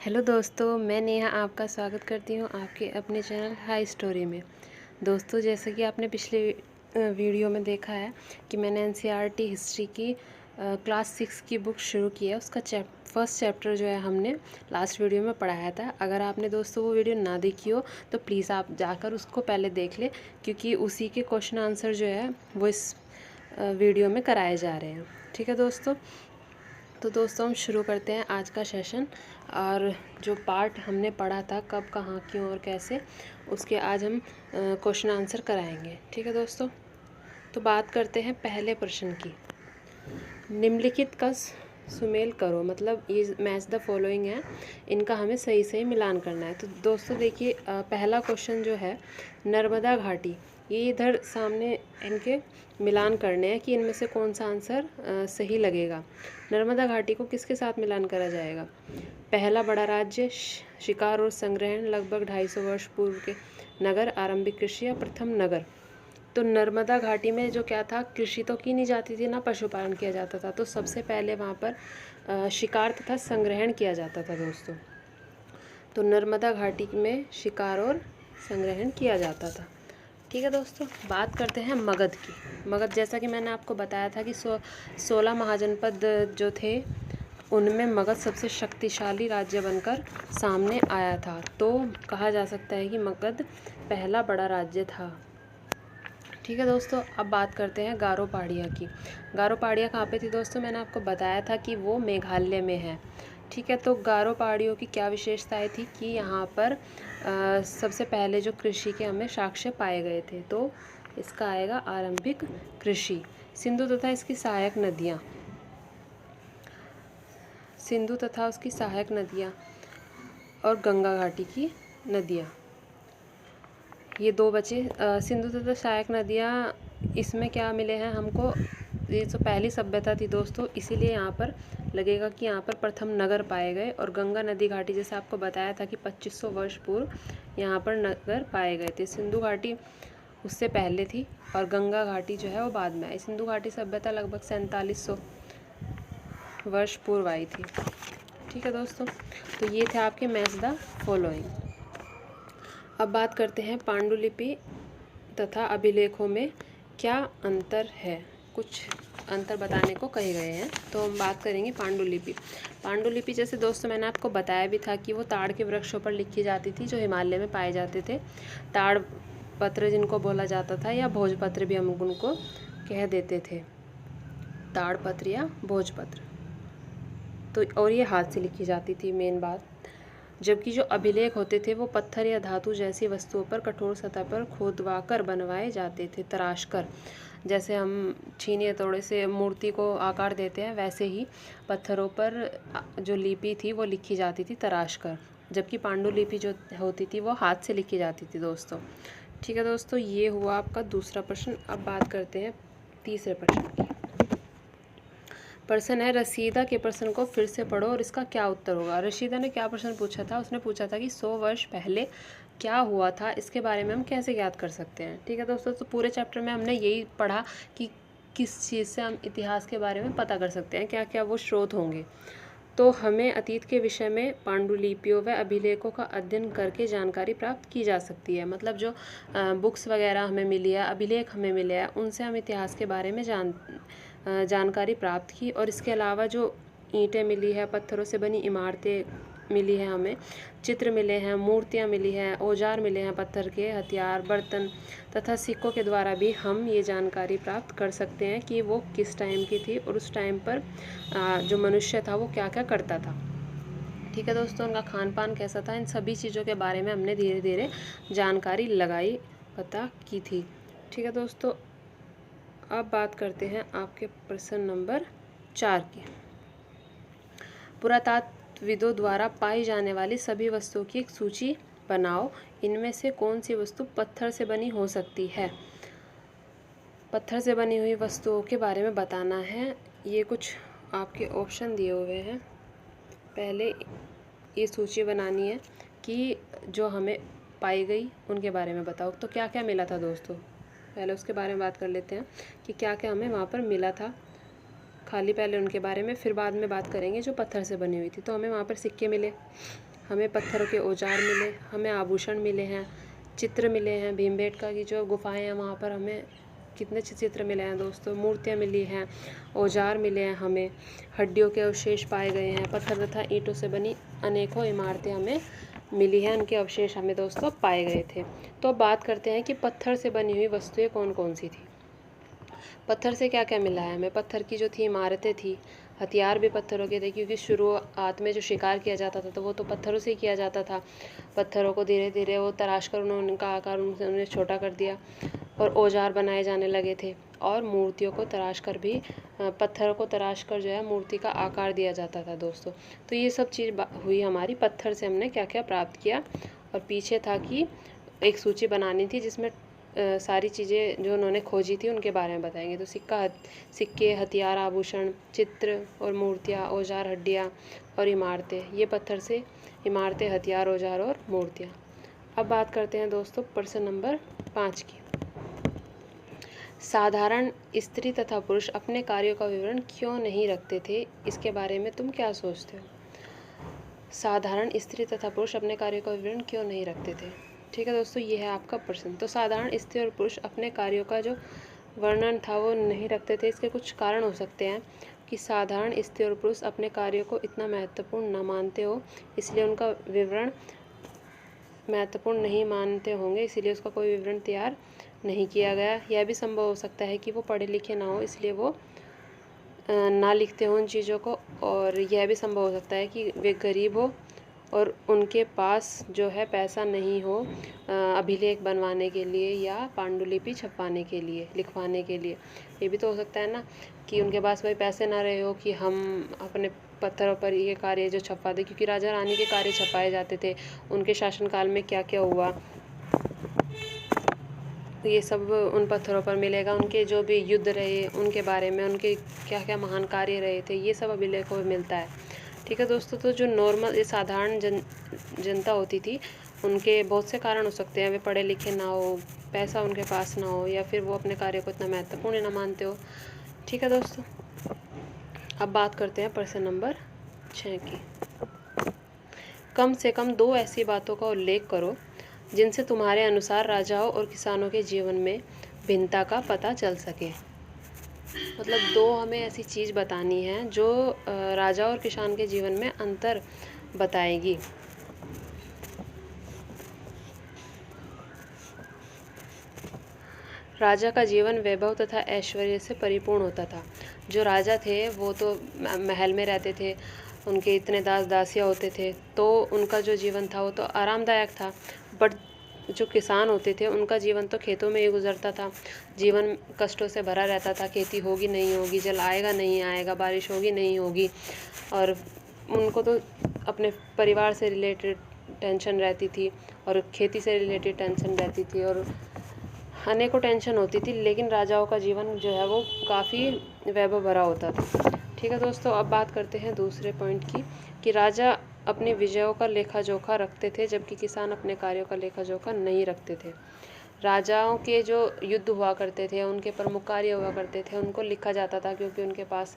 Hello दोस्तों, मैं नेहा आपका स्वागत करती हूँ आपके अपने चैनल हाई स्टोरी में। दोस्तों, जैसे कि आपने पिछले वीडियो में देखा है कि मैंने एनसीईआरटी हिस्ट्री की क्लास 6 की बुक शुरू की है। उसका फर्स्ट चैप्टर जो है हमने लास्ट वीडियो में पढ़ाया था। अगर आपने दोस्तों वो वीडियो ना देखी हो तो प्लीज़ आप जाकर उसको पहले देख लें, क्योंकि उसी के क्वेश्चन आंसर जो है वो इस वीडियो में कराए जा रहे हैं। ठीक है दोस्तों, तो दोस्तों हम शुरू करते हैं आज का सेशन। और जो पार्ट हमने पढ़ा था कब, कहाँ, क्यों और कैसे, उसके आज हम क्वेश्चन आंसर कराएंगे। ठीक है दोस्तों, तो बात करते हैं पहले प्रश्न की। निम्नलिखित का सुमेल करो, मतलब ये मैच द फॉलोइंग है, इनका हमें सही सही मिलान करना है। तो दोस्तों देखिए, पहला क्वेश्चन जो है नर्मदा घाटी, ये इधर सामने इनके मिलान करने हैं कि इनमें से कौन सा आंसर सही लगेगा। नर्मदा घाटी को किसके साथ मिलान करा जाएगा? पहला बड़ा राज्य, शिकार और संग्रहण, लगभग 250 वर्ष पूर्व के नगर, आरंभिक कृषि या प्रथम नगर। तो नर्मदा घाटी में जो क्या था, कृषि तो की नहीं जाती थी ना पशुपालन किया जाता था, तो सबसे पहले वहाँ पर शिकार तथा संग्रहण किया जाता था दोस्तों। तो नर्मदा घाटी में शिकार और संग्रहण किया जाता था। ठीक है दोस्तों, बात करते हैं मगध की। मगध, जैसा कि मैंने आपको बताया था कि 16 महाजनपद जो थे उनमें मगध सबसे शक्तिशाली राज्य बनकर सामने आया था। तो कहा जा सकता है कि मगध पहला बड़ा राज्य था। ठीक है दोस्तों, अब बात करते हैं गारो पहाड़ियाँ की। गारो पहाड़ियाँ कहाँ पे थी दोस्तों? मैंने आपको बताया था कि वो मेघालय में है। ठीक है, तो गारो पहाड़ियों की क्या विशेषताएं थी कि यहाँ पर सबसे पहले जो कृषि के हमें साक्ष्य पाए गए थे। तो इसका आएगा आरंभिक कृषि। सिंधु तथा इसकी सहायक नदियाँ, सिंधु तथा उसकी सहायक नदियाँ और गंगा घाटी की नदियाँ, ये दो बचे। सिंधु तथा सहायक नदियाँ, इसमें क्या मिले हैं हमको? ये जो पहली सभ्यता थी दोस्तों, इसीलिए यहाँ पर लगेगा कि यहाँ पर प्रथम नगर पाए गए। और गंगा नदी घाटी, जैसे आपको बताया था कि 2500 वर्ष पूर्व यहाँ पर नगर पाए गए थे। सिंधु घाटी उससे पहले थी और गंगा घाटी जो है वो बाद में आई। सिंधु घाटी सभ्यता लगभग 4700 वर्ष पूर्व आई थी। ठीक है दोस्तों, तो ये थे आपके मैच द फॉलोइंग। अब बात करते हैं पांडुलिपि तथा अभिलेखों में क्या अंतर है। कुछ अंतर बताने को कहे गए हैं, तो हम बात करेंगे पांडुलिपि। पांडुलिपि जैसे दोस्तों मैंने आपको बताया भी था कि वो ताड़ के वृक्षों पर लिखी जाती थी जो हिमालय में पाए जाते थे। ताड़ पत्र जिनको बोला जाता था, या भोजपत्र भी हम उनको कह देते थे, ताड़ पत्र या भोजपत्र। तो और ये हाथ से लिखी जाती थी मेन बात। जबकि जो अभिलेख होते थे वो पत्थर या धातु जैसी वस्तुओं पर कठोर सतह पर खोदवाकर बनवाए जाते थे, तराश कर। जैसे हम छीने हथौड़े से मूर्ति को आकार देते हैं, वैसे ही पत्थरों पर जो लिपि थी वो लिखी जाती थी तराश कर। जबकि पांडुलिपि जो होती थी वो हाथ से लिखी जाती थी दोस्तों। ठीक है दोस्तों, ये हुआ आपका दूसरा प्रश्न। अब बात करते हैं तीसरे प्रश्न की। प्रश्न है, रशीदा के प्रश्न को फिर से पढ़ो और इसका क्या उत्तर होगा। रशीदा ने क्या प्रश्न पूछा था? उसने पूछा था कि 100 वर्ष पहले क्या हुआ था, इसके बारे में हम कैसे ज्ञात कर सकते हैं। ठीक है दोस्तों, तो पूरे चैप्टर में हमने यही पढ़ा कि किस चीज़ से हम इतिहास के बारे में पता कर सकते हैं, क्या क्या वो स्रोत होंगे। तो हमें अतीत के विषय में पांडुलिपियों व अभिलेखों का अध्ययन करके जानकारी प्राप्त की जा सकती है। मतलब जो बुक्स वगैरह हमें मिली है, अभिलेख हमें मिले हैं, उनसे हम इतिहास के बारे में जानकारी प्राप्त की। और इसके अलावा जो ईंटें मिली है, पत्थरों से बनी इमारतें मिली हैं, हमें चित्र मिले हैं, मूर्तियाँ मिली हैं, औजार मिले हैं, पत्थर के हथियार, बर्तन तथा सिक्कों के द्वारा भी हम ये जानकारी प्राप्त कर सकते हैं कि वो किस टाइम की थी और उस टाइम पर जो मनुष्य था वो क्या क्या करता था। ठीक है दोस्तों, उनका खान पान कैसा था, इन सभी चीज़ों के बारे में हमने धीरे धीरे जानकारी लगाई, पता की थी। ठीक है दोस्तों, अब बात करते हैं आपके प्रश्न नंबर 4 की। पुरातत्वविदों द्वारा पाई जाने वाली सभी वस्तुओं की एक सूची बनाओ। इनमें से कौन सी वस्तु पत्थर से बनी हो सकती है? पत्थर से बनी हुई वस्तुओं के बारे में बताना है। ये कुछ आपके ऑप्शन दिए हुए हैं। पहले ये सूची बनानी है कि जो हमें पाई गई उनके बारे में बताओ। तो क्या क्या मिला था दोस्तों, पहले उसके बारे में बात कर लेते हैं कि क्या क्या हमें वहाँ पर मिला था। खाली पहले उनके बारे में, फिर बाद में बात करेंगे जो पत्थर से बनी हुई थी। तो हमें वहाँ पर सिक्के मिले, हमें पत्थरों के औजार मिले, हमें आभूषण मिले हैं, चित्र मिले हैं। भीमबेटका की जो गुफाएं हैं वहाँ पर हमें कितने अच्छे चित्र मिले हैं दोस्तों। मूर्तियाँ मिली हैं, औजार मिले हैं, हमें हड्डियों के अवशेष पाए गए हैं। पत्थर तथा ईंटों से बनी अनेकों इमारतें हमें मिली हैं, उनके अवशेष हमें दोस्तों पाए गए थे। तो अब बात करते हैं कि पत्थर से बनी हुई वस्तुएं कौन कौन सी थी। पत्थर से क्या क्या मिला है हमें। पत्थर की जो थी इमारतें थी, हथियार भी पत्थरों के थे, क्योंकि शुरुआत में जो शिकार किया जाता था तो वो तो पत्थरों से ही किया जाता था। पत्थरों को धीरे धीरे वो तराश कर उन्होंने उनका आकार उन्हें छोटा कर दिया और औजार बनाए जाने लगे थे। और मूर्तियों को तराश कर भी पत्थरों को तराश कर जो है मूर्ति का आकार दिया जाता था दोस्तों। तो ये सब चीज़ हुई हमारी पत्थर से हमने क्या क्या प्राप्त किया। और पीछे था कि एक सूची बनानी थी जिसमें सारी चीज़ें जो उन्होंने खोजी थी उनके बारे में बताएंगे। तो सिक्के, हथियार, आभूषण, चित्र और मूर्तियाँ, औजार, हड्डियाँ और इमारतें, ये पत्थर से इमारतें, हथियार, औजार और मूर्तियाँ। अब बात करते हैं दोस्तों प्रश्न नंबर 5 की। साधारण स्त्री तथा पुरुष अपने कार्यों का विवरण क्यों नहीं रखते थे, इसके बारे में तुम क्या सोचते हो। साधारण स्त्री तथा पुरुष अपने कार्यों का विवरण क्यों नहीं रखते थे। ठीक है दोस्तों, ये है आपका प्रश्न। तो साधारण स्त्री और पुरुष अपने कार्यों का जो वर्णन था वो नहीं रखते थे। इसके कुछ कारण हो सकते हैं कि साधारण स्त्री और पुरुष अपने कार्यों को इतना महत्वपूर्ण न मानते हो, इसलिए उनका विवरण महत्वपूर्ण नहीं मानते होंगे, इसीलिए उसका कोई विवरण तैयार नहीं किया गया। यह भी संभव हो सकता है कि वो पढ़े लिखे ना हो, इसलिए वो ना लिखते हों उन चीज़ों को। और यह भी संभव हो सकता है कि वे गरीब हो और उनके पास जो है पैसा नहीं हो अभिलेख बनवाने के लिए या पांडुलिपि छपवाने के लिए, लिखवाने के लिए। ये भी तो हो सकता है ना कि उनके पास वही पैसे ना रहे हो कि हम अपने पत्थरों पर ये कार्य जो छपवा दें, क्योंकि राजा रानी के कार्य छपाए जाते थे। उनके शासनकाल में क्या क्या हुआ ये सब उन पत्थरों पर मिलेगा। उनके जो भी युद्ध रहे उनके बारे में, उनके क्या क्या महान कार्य रहे थे, ये सब अभिलेखों में मिलता है। ठीक है दोस्तों, तो जो नॉर्मल ये साधारण जनता होती थी, उनके बहुत से कारण हो सकते हैं। वे पढ़े लिखे ना हो, पैसा उनके पास ना हो, या फिर वो अपने कार्य को इतना महत्वपूर्ण ना मानते हो। ठीक है दोस्तों, अब बात करते हैं प्रश्न नंबर 6 की। कम से कम 2 ऐसी बातों का उल्लेख करो जिनसे तुम्हारे अनुसार राजाओं और किसानों के जीवन में भिन्नता का पता चल सके। मतलब 2 हमें ऐसी चीज़ बतानी है जो राजा और किसान के जीवन में अंतर बताएगी। राजा का जीवन वैभव तथा ऐश्वर्य से परिपूर्ण होता था। जो राजा थे वो तो महल में रहते थे, उनके इतने दास दासियाँ होते थे, तो उनका जो जीवन था वो तो आरामदायक था। बट जो किसान होते थे उनका जीवन तो खेतों में ही गुजरता था। जीवन कष्टों से भरा रहता था। खेती होगी नहीं होगी, जल आएगा नहीं आएगा, बारिश होगी नहीं होगी, और उनको तो अपने परिवार से रिलेटेड टेंशन रहती थी और खेती से रिलेटेड टेंशन रहती थी और अनेकों टेंशन होती थी। लेकिन राजाओं का जीवन जो है वो काफ़ी वैभव भरा होता था। ठीक है दोस्तों, अब बात करते हैं दूसरे पॉइंट की कि राजा अपनी विजयों का लेखा जोखा रखते थे, जबकि किसान अपने कार्यों का लेखा जोखा नहीं रखते थे। राजाओं के जो युद्ध हुआ करते थे, उनके प्रमुख कार्य हुआ करते थे, उनको लिखा जाता था, क्योंकि उनके पास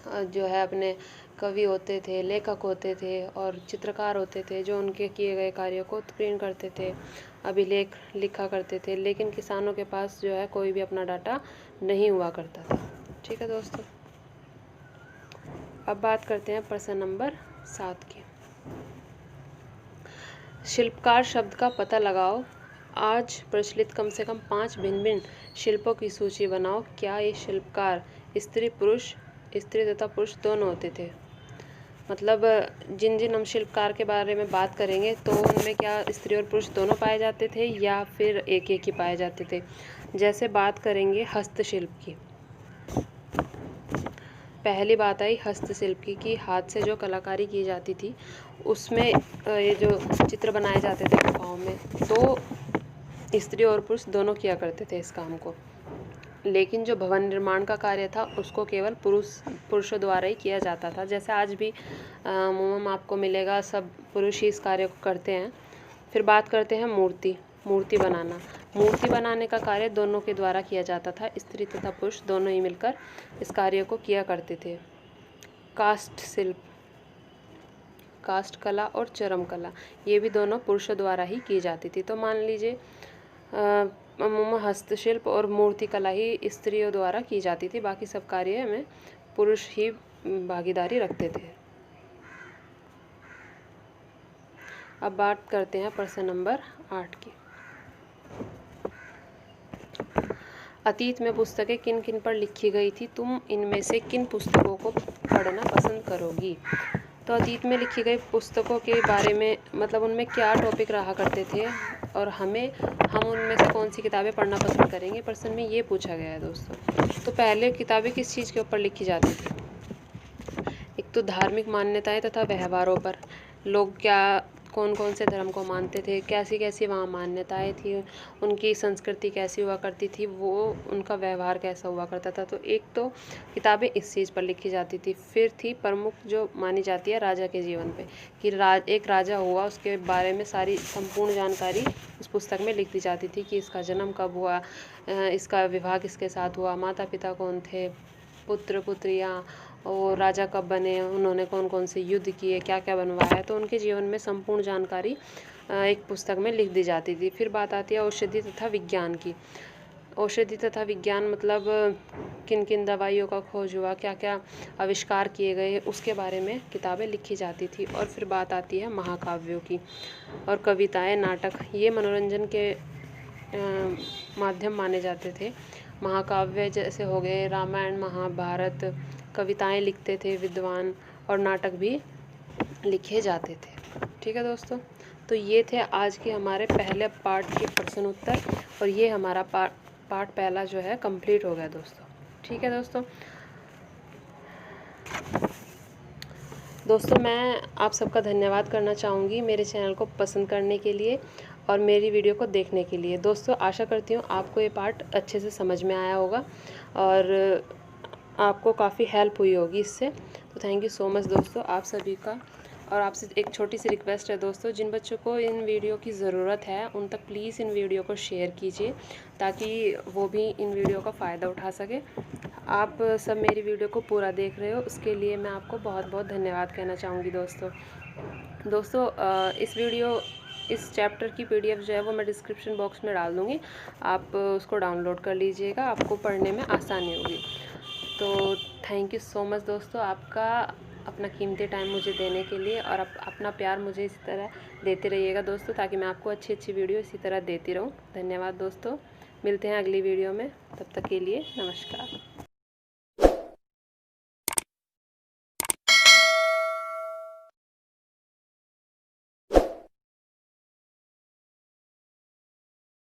जो है अपने कवि होते थे, लेखक होते थे और चित्रकार होते थे, जो उनके किए गए कार्यों को उत्कीर्ण करते थे, अभिलेख लिखा करते थे। लेकिन किसानों के पास जो है कोई भी अपना डाटा नहीं हुआ करता था। ठीक है दोस्तों, अब बात करते हैं प्रश्न नंबर 7 की। शिल्पकार शब्द का पता लगाओ। आज प्रचलित कम से कम 5 भिन्न भिन्न शिल्पों की सूची बनाओ। क्या ये शिल्पकार स्त्री तथा पुरुष दोनों होते थे। मतलब जिन जिन हम शिल्पकार के बारे में बात करेंगे तो उनमें क्या स्त्री और पुरुष दोनों पाए जाते थे या फिर एक एक ही पाए जाते थे। जैसे बात करेंगे हस्तशिल्प की। पहली बात आई हस्तशिल्प की कि हाथ से जो कलाकारी की जाती थी उसमें ये जो चित्र बनाए जाते थे गुफाओं में, तो स्त्री और पुरुष दोनों किया करते थे इस काम को। लेकिन जो भवन निर्माण का कार्य था उसको केवल पुरुषों द्वारा ही किया जाता था। जैसे आज भी अमूमन आपको मिलेगा सब पुरुष ही इस कार्य को करते हैं। फिर बात करते हैं मूर्ति बनाना। मूर्ति बनाने का कार्य दोनों के द्वारा किया जाता था। स्त्री तथा पुरुष दोनों ही मिलकर इस कार्य को किया करते थे। काष्ठ कला और चरम कला, ये भी दोनों पुरुषों द्वारा ही की जाती थी। तो मान लीजिए अमूमन हस्तशिल्प और मूर्ति कला ही स्त्रियों द्वारा की जाती थी, बाकी सब कार्य में पुरुष ही भागीदारी रखते थे। अब बात करते हैं प्रश्न नंबर 8 की। अतीत में पुस्तकें किन किन पर लिखी गई थी, तुम इनमें से किन पुस्तकों को पढ़ना पसंद करोगी। तो अतीत में लिखी गई पुस्तकों के बारे में मतलब उनमें क्या टॉपिक रहा करते थे और हम उनमें से कौन सी किताबें पढ़ना पसंद करेंगे, प्रश्न में ये पूछा गया है दोस्तों। तो पहले किताबें किस चीज़ के ऊपर लिखी जाती थी, एक तो धार्मिक मान्यताएं तथा व्यवहारों पर, लोग क्या कौन कौन से धर्म को मानते थे, कैसी कैसी वहाँ मान्यताएं थी, उनकी संस्कृति कैसी हुआ करती थी, वो उनका व्यवहार कैसा हुआ करता था। तो एक तो किताबें इस चीज़ पर लिखी जाती थी। फिर थी प्रमुख जो मानी जाती है राजा के जीवन पे, कि एक राजा हुआ उसके बारे में सारी संपूर्ण जानकारी उस पुस्तक में लिख दी जाती थी, कि इसका जन्म कब हुआ, इसका विवाह किसके साथ हुआ, माता पिता कौन थे, पुत्र पुत्रियाँ, और राजा कब बने, उन्होंने कौन कौन से युद्ध किए, क्या क्या बनवाया। तो उनके जीवन में संपूर्ण जानकारी एक पुस्तक में लिख दी जाती थी। फिर बात आती है औषधि तथा विज्ञान की। औषधि तथा विज्ञान मतलब किन किन दवाइयों का खोज हुआ, क्या क्या आविष्कार किए गए, उसके बारे में किताबें लिखी जाती थी। और फिर बात आती है महाकाव्यों की और कविताएं, नाटक, ये मनोरंजन के माध्यम माने जाते थे। महाकाव्य जैसे हो गए रामायण, महाभारत, कविताएं लिखते थे विद्वान और नाटक भी लिखे जाते थे। ठीक है दोस्तों, तो ये थे आज के हमारे पहले पार्ट के प्रश्न उत्तर, और ये हमारा पार्ट पहला जो है कंप्लीट हो गया दोस्तों। ठीक है दोस्तों मैं आप सबका धन्यवाद करना चाहूँगी मेरे चैनल को पसंद करने के लिए और मेरी वीडियो को देखने के लिए। दोस्तों आशा करती हूँ आपको ये पार्ट अच्छे से समझ में आया होगा और आपको काफ़ी हेल्प हुई होगी इससे। तो थैंक यू सो मच दोस्तों आप सभी का। और आपसे एक छोटी सी रिक्वेस्ट है दोस्तों, जिन बच्चों को इन वीडियो की ज़रूरत है उन तक प्लीज़ इन वीडियो को शेयर कीजिए, ताकि वो भी इन वीडियो का फ़ायदा उठा सके। आप सब मेरी वीडियो को पूरा देख रहे हो, उसके लिए मैं आपको बहुत बहुत धन्यवाद कहना चाहूँगी दोस्तों इस चैप्टर की PDF जो है वो मैं डिस्क्रिप्शन बॉक्स में डाल दूँगी, आप उसको डाउनलोड कर लीजिएगा, आपको पढ़ने में आसानी होगी। तो थैंक यू सो मच दोस्तों आपका अपना कीमती टाइम मुझे देने के लिए, और अपना प्यार मुझे इसी तरह देते रहिएगा दोस्तों, ताकि मैं आपको अच्छी अच्छी वीडियो इसी तरह देती रहूं। धन्यवाद दोस्तों, मिलते हैं अगली वीडियो में, तब तक के लिए नमस्कार।